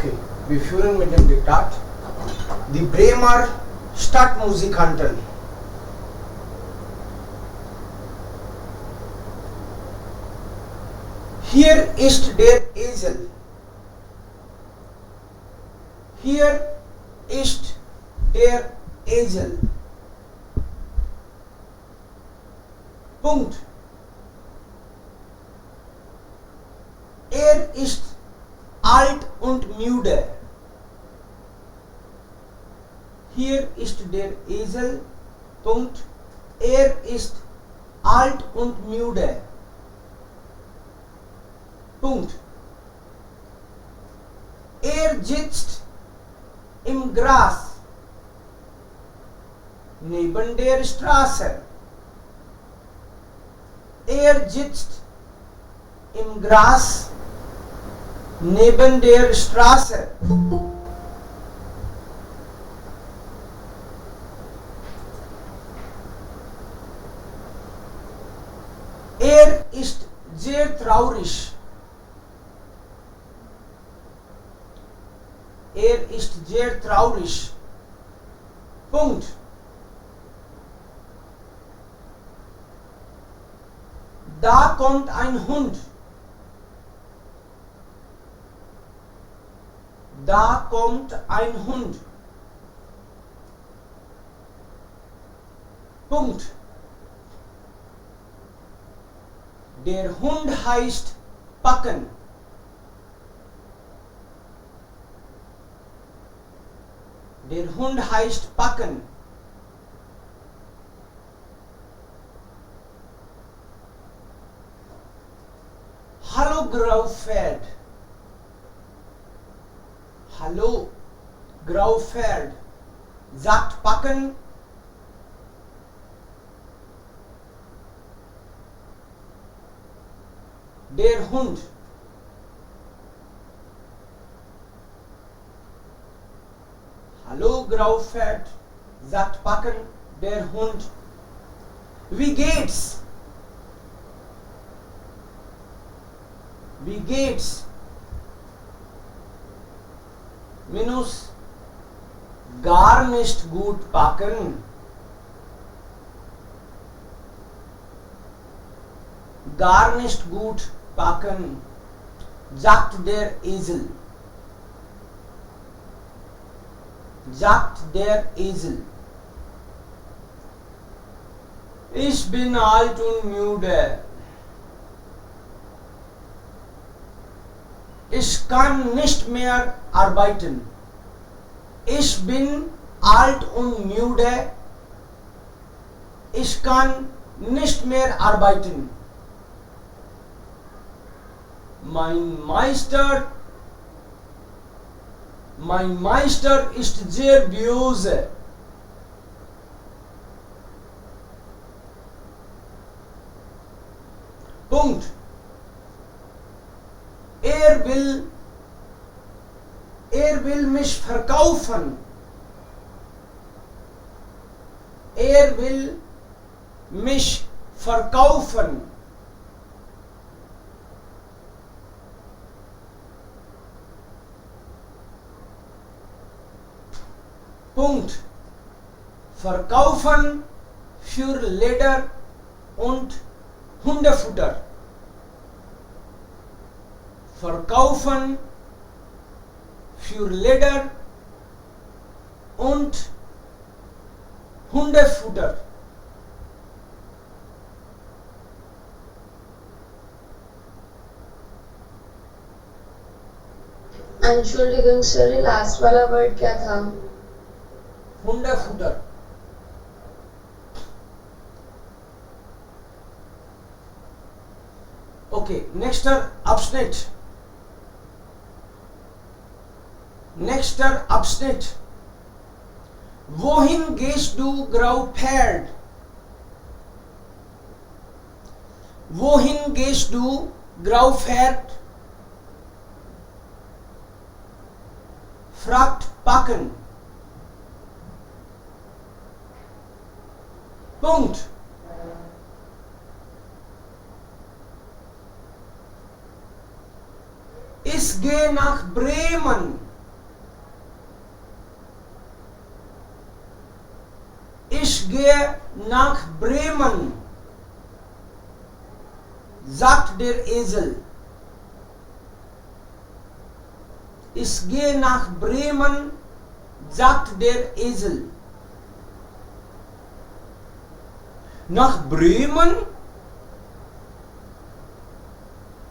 Okay, wir führen mit dem Diktat die Bremer Stadtmusikanten. Hier ist der Esel. Hier ist der Esel. Punkt. Er ist alt und müde. Hier ist der Esel. Punkt. Er ist alt und müde. Punkt. Er sitzt im Gras neben der Straße. Er sitzt im Gras neben der Straße. Er ist sehr traurig. Er ist sehr traurig. Punkt. Da kommt ein Hund. Da kommt ein Hund. Punkt. Der Hund heißt Packen. Der Hund heißt Packen. Hallo Graupferd. Hallo Graupferd, sagt Packen. Der Hund. Hallo Graupferd, sagt Packen, der Hund. Wie geht's? Wie geht's? Minus gar nicht gut, Packen. Gar nicht gut, Packen, sagt der Esel. Sagt der Esel. Ich bin alt und müde. Ich kann nicht mehr arbeiten. Ich bin alt und müde. Ich kann nicht mehr arbeiten. Mein Meister ist sehr böse. Punkt. Er will mich verkaufen. Er will mich verkaufen. Punkt. Verkaufen für Leder und Hundefutter. Verkaufen für Leder und Hundefutter. Entschuldigung, sorry, last वाला word क्या था? Hundefutter. Okay, nächster Abschnitt. Nächster Abschnitt. Wohin gehst du, Graupferd? Wohin gehst du, Graupferd? Fragt Packen. Punkt. Ich gehe nach Bremen. gehe nach Bremen, sagt der Esel. Ich gehe nach Bremen, sagt der Esel. Nach Bremen?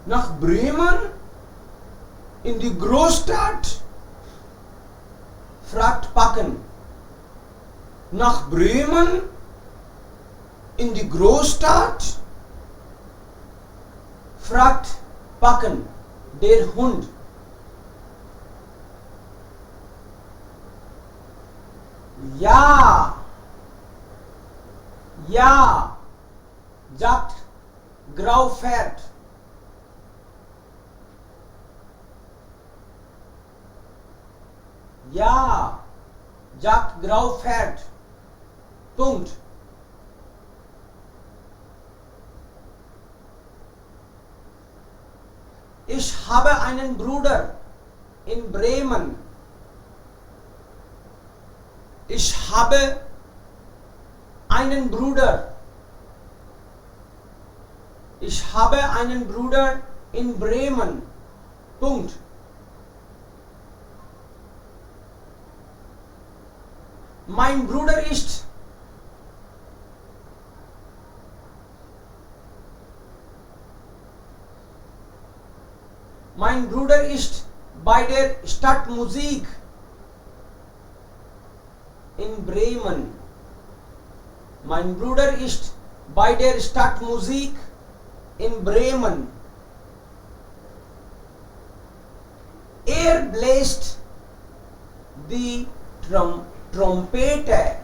Nach Bremen? In die Großstadt? Fragt Packen. Nach Bremen? In die Großstadt? Fragt Packen, der Hund. Ja, ja, sagt Graupferd. Ja, sagt Graupferd. Punkt. Ich habe einen Bruder in Bremen. Ich habe einen Bruder. Ich habe einen Bruder in Bremen. Punkt. Mein Bruder ist bei der Stadtmusik in Bremen. Mein Bruder ist bei der Stadtmusik in Bremen. Er bläst die Trompete.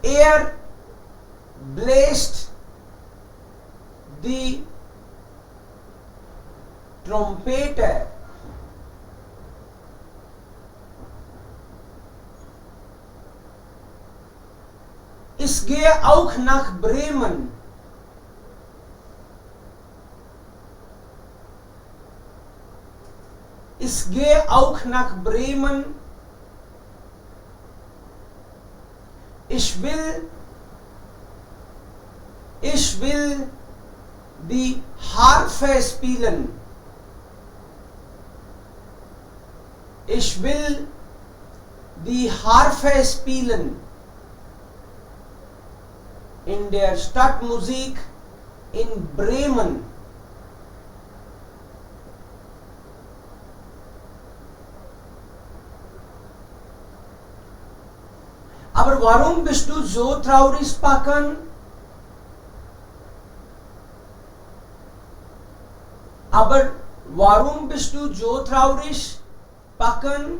Er bläst die Trompete. Ich gehe auch nach Bremen. Ich gehe auch nach Bremen. Ich will die Harfe spielen. Ich will die Harfe spielen. In der Stadtmusik in Bremen. Aber warum bist du so traurig, Packen? Aber warum bist du so traurig, Packen?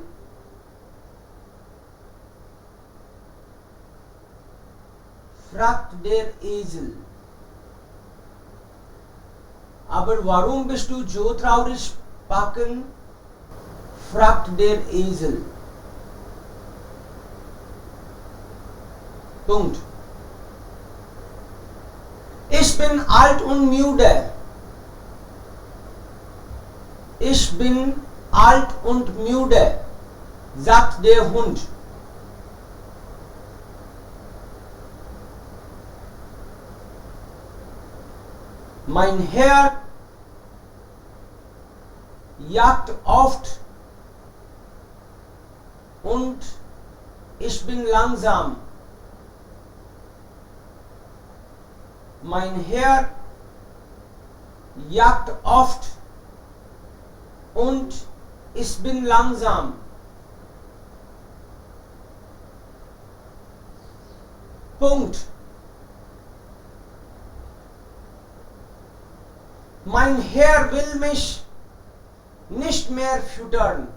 Fragt der Esel. Aber warum bist du so traurig, Packen? Fragt der Esel. Punkt. Ich bin alt und müde. Ich bin alt und müde, sagt der Hund. Mein Herr jagt oft und ich bin langsam. Mein Herr jagt oft und ich bin langsam. Punkt. Mein Herr will mich nicht mehr füttern.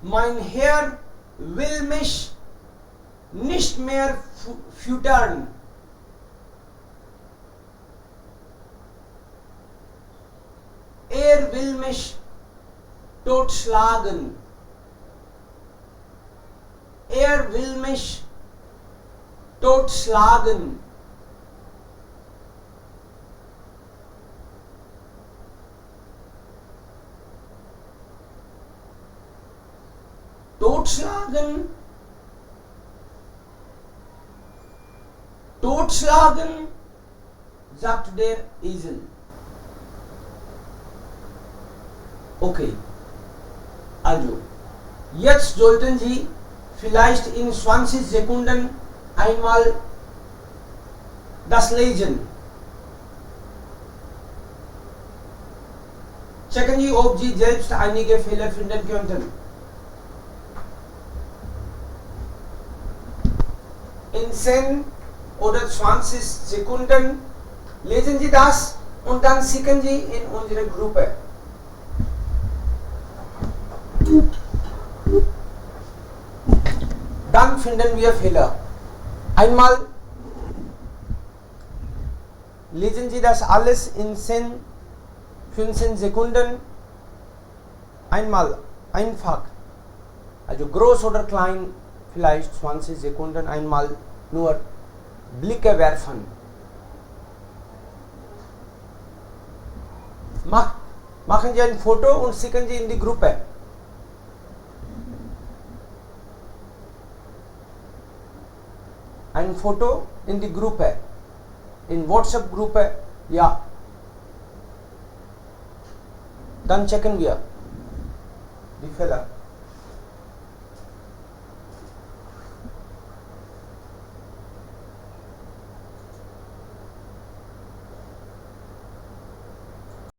Mein Herr will mich nicht mehr füttern. Er will mich totschlagen. Er will mich totschlagen. Totschlagen, totschlagen, sagt der Esel. Okay, also, jetzt sollten Sie vielleicht in 20 Sekunden einmal das lesen. Checken Sie, ob Sie selbst einige Fehler finden könnten. In 10 oder 20 Sekunden lesen Sie das und dann schicken Sie in unsere Gruppe. Dann finden wir Fehler. Einmal lesen Sie das alles in 10, 15 Sekunden. Einmal einfach. Also groß oder klein, vielleicht 20 Sekunden einmal nur Blicke werfen. Machen Sie ein Foto und schicken Sie in die Gruppe. Ein Foto in die Gruppe, in WhatsApp-Gruppe, ja. Dann checken wir die Fehler.